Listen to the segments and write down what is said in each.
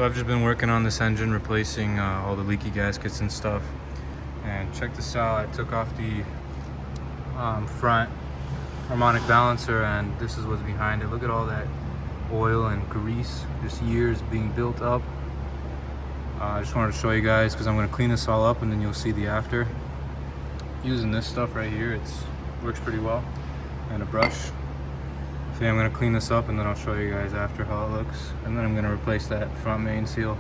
So I've just been working on this engine, replacing all the leaky gaskets and stuff. And check this out, I took off the front harmonic balancer, and this is what's behind it. Look at all that oil and grease, just years being built up. I just wanted to show you guys because I'm going to clean this all up and then you'll see the after. Using this stuff right here, it works pretty well, and a brush. So yeah, I'm going to clean this up and then I'll show you guys after how it looks, and then I'm going to replace that front main seal.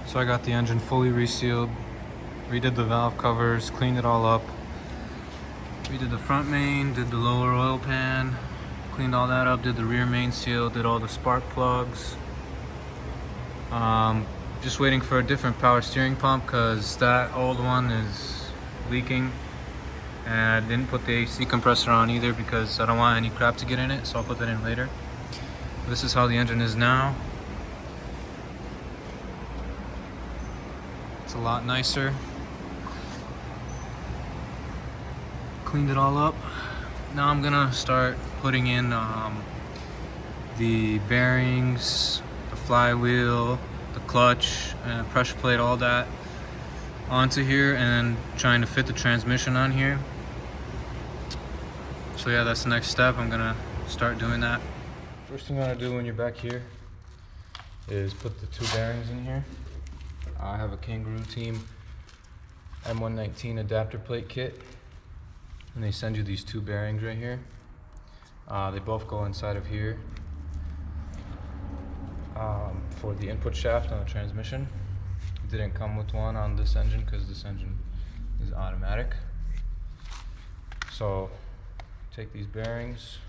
So I got the engine fully resealed, redid the valve covers, cleaned it all up, redid the front main, did the lower oil pan, cleaned all that up, did the rear main seal, did all the spark plugs. Just waiting for a different power steering pump because that old one is leaking, and I didn't put the AC compressor on either because I don't want any crap to get in it, so I'll put that in later. This is how the engine is now. It's a lot nicer. Cleaned it all up. Now I'm gonna start putting in the bearings, the flywheel, the clutch, and pressure plate, all that onto here, and then trying to fit the transmission on here. So yeah, that's the next step. I'm gonna start doing that. First thing you wanna do when you're back here is put the two bearings in here. I have a Kangaroo Team M119 adapter plate kit, and they send you these two bearings right here. They both go inside of here for the input shaft on the transmission. It didn't come with one on this engine because this engine is automatic. So take these bearings,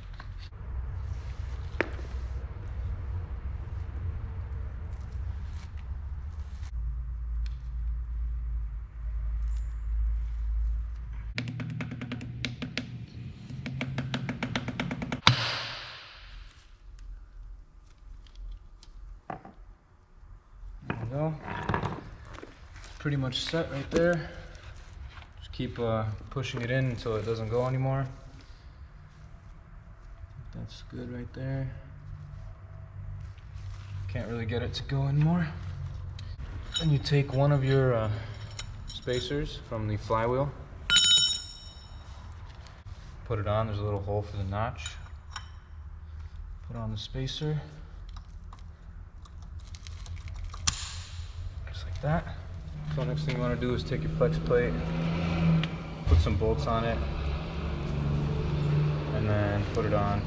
pretty much set right there. Just keep pushing it in until it doesn't go anymore. That's good right there. Can't really get it to go anymore. And you take one of your spacers from the flywheel, put it on. There's a little hole for the notch. Put on the spacer, just like that. So next thing you want to do is take your flex plate, put some bolts on it, and then put it on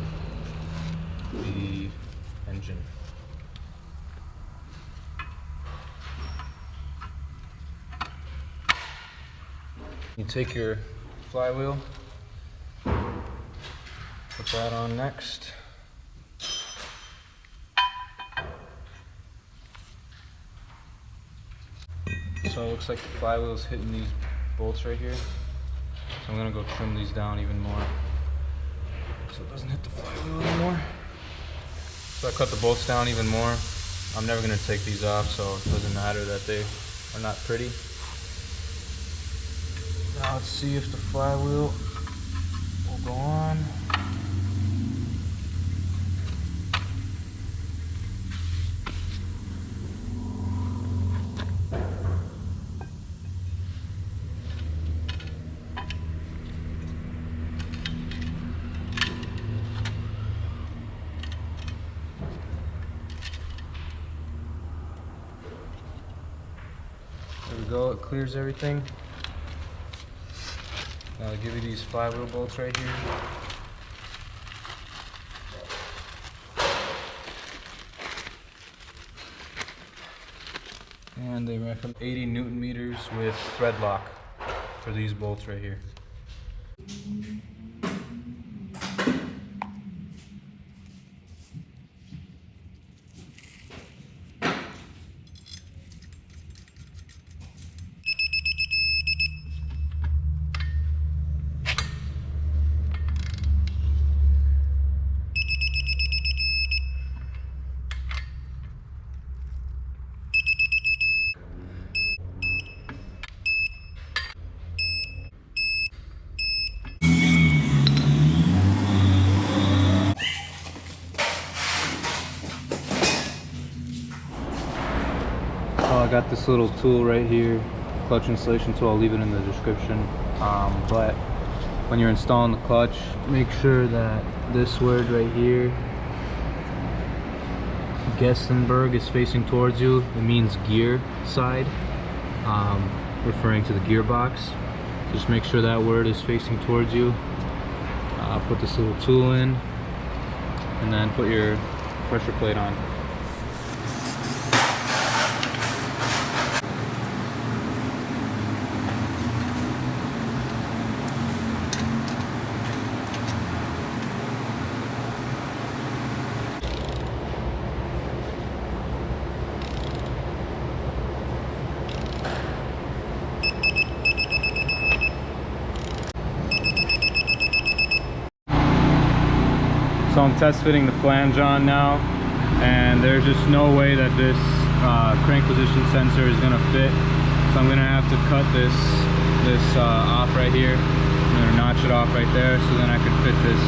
the engine. You take your flywheel, put that on next. So it looks like the flywheel is hitting these bolts right here. So I'm gonna go trim these down even more so it doesn't hit the flywheel anymore. So I cut the bolts down even more. I'm never gonna take these off, so it doesn't matter that they are not pretty. Now let's see if the flywheel will go on. There we go, it clears everything. Now I'll give you these flywheel bolts right here. And they recommend 80 Newton meters with thread lock for these bolts right here. I got this little tool right here, clutch installation tool. I'll leave it in the description. But when you're installing the clutch, make sure that this word right here, Gestenberg, is facing towards you. It means gear side, referring to the gearbox. Just make sure that word is facing towards you. Put this little tool in, and then put your pressure plate on. So I'm test fitting the flange on now, and there's just no way that this crank position sensor is gonna fit. So I'm gonna have to cut this off right here. I'm gonna notch it off right there, so then I could fit this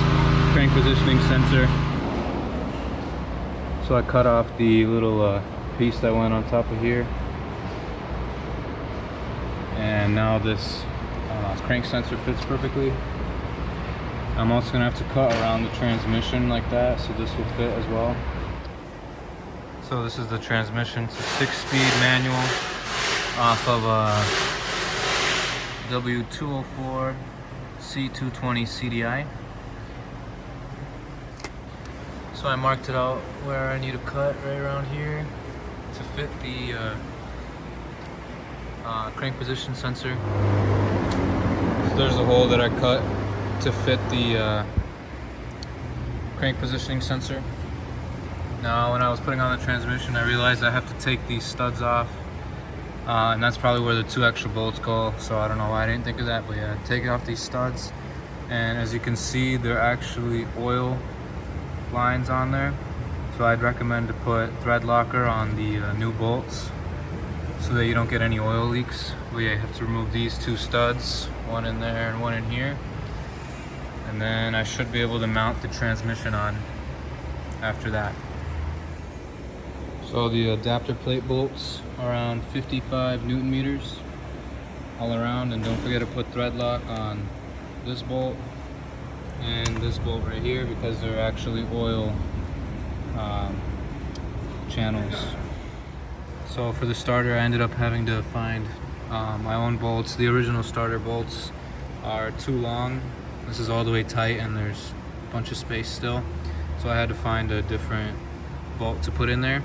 crank positioning sensor. So I cut off the little piece that went on top of here, and now this crank sensor fits perfectly. I'm also gonna have to cut around the transmission like that, so this will fit as well. So this is the transmission. It's a 6-speed manual off of a W204 C220 CDI. So I marked it out where I need to cut right around here to fit the crank position sensor. So there's a hole that I cut to fit the crank positioning sensor. Now when I was putting on the transmission, I realized I have to take these studs off, and that's probably where the 2 extra bolts go. So I don't know why I didn't think of that, but yeah, take off these studs, and as you can see, they're actually oil lines on there. So I'd recommend to put thread locker on the new bolts so that you don't get any oil leaks. But yeah, you have to remove these 2 studs, one in there and one in here. And then I should be able to mount the transmission on after that. So the adapter plate bolts are around 55 Newton meters all around, and don't forget to put thread lock on this bolt and this bolt right here, because they're actually oil channels. So for the starter, I ended up having to find my own bolts. The original starter bolts are too long. This is all the way tight and there's a bunch of space still. So I had to find a different bolt to put in there.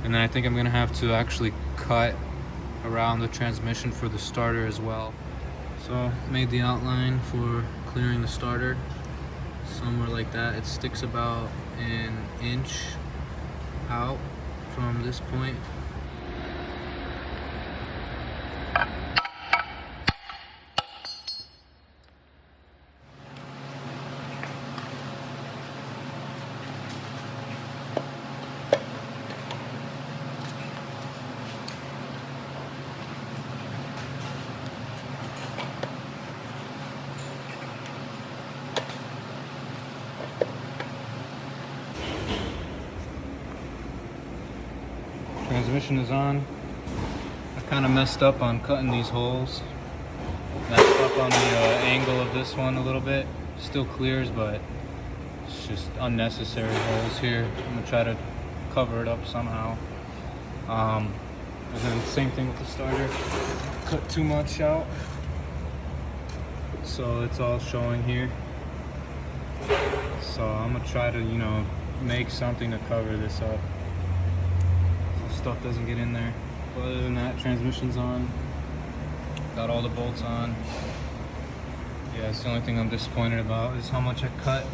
And then I think I'm gonna have to actually cut around the transmission for the starter as well. So made the outline for clearing the starter, somewhere like that. It sticks about an inch out from this point. transmission is on. I kind of messed up on cutting these holes. Messed up on the angle of this one a little bit. Still clears, but it's just unnecessary holes here. I'm gonna try to cover it up somehow. And then same thing with the starter. Cut too much out, so it's all showing here. So I'm gonna try to, you know, make something to cover this up so stuff doesn't get in there. But other than that, transmission's on. Got all the bolts on. Yeah, it's the only thing I'm disappointed about is how much I cut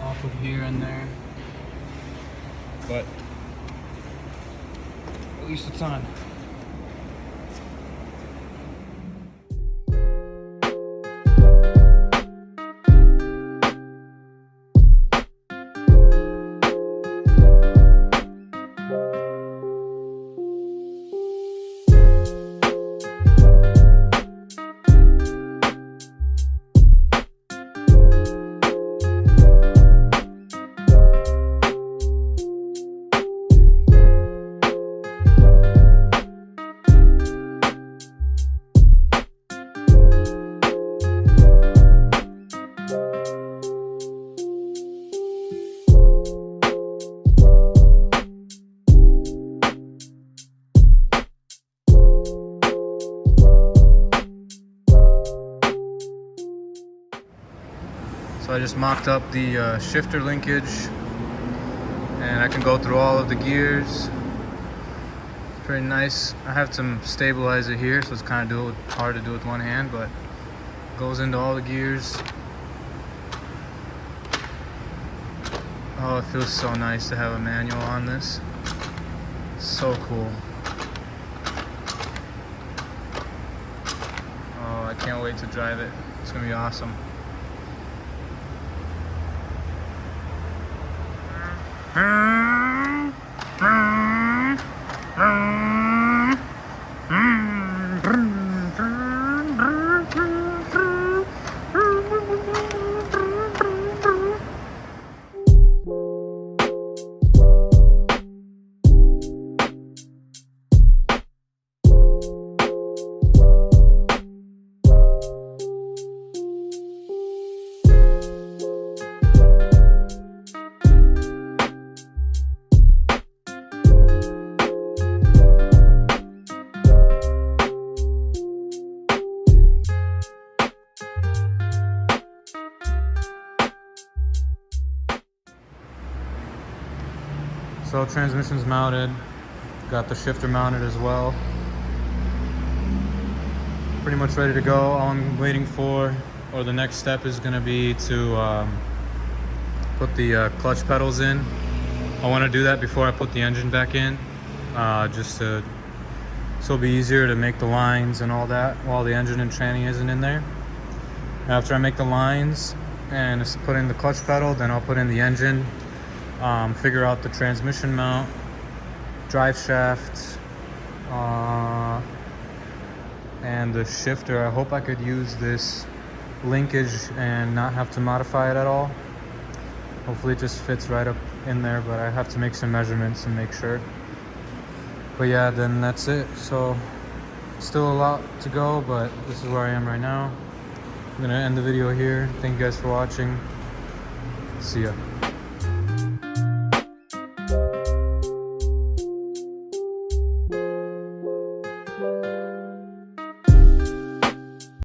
off of here and there. But at least it's on. So I just mocked up the shifter linkage, and I can go through all of the gears. Pretty nice. I have to stabilize it here, so it's kind of hard to do with one hand, but it goes into all the gears. Oh, it feels so nice to have a manual on this. So cool. Oh, I can't wait to drive it. It's gonna be awesome. So transmission's mounted, got the shifter mounted as well. Pretty much ready to go. All I'm waiting for, or the next step, is gonna be to put the clutch pedals in. I wanna do that before I put the engine back in, just so it'll be easier to make the lines and all that while the engine and tranny isn't in there. After I make the lines and put in the clutch pedal, then I'll put in the engine. Figure out the transmission mount, drive shaft, and the shifter. I hope I could use this linkage and not have to modify it at all. Hopefully it just fits right up in there, but I have to make some measurements and make sure. But yeah, then that's it. So still a lot to go, but this is where I am right now. I'm gonna end the video here. Thank you guys for watching. See ya.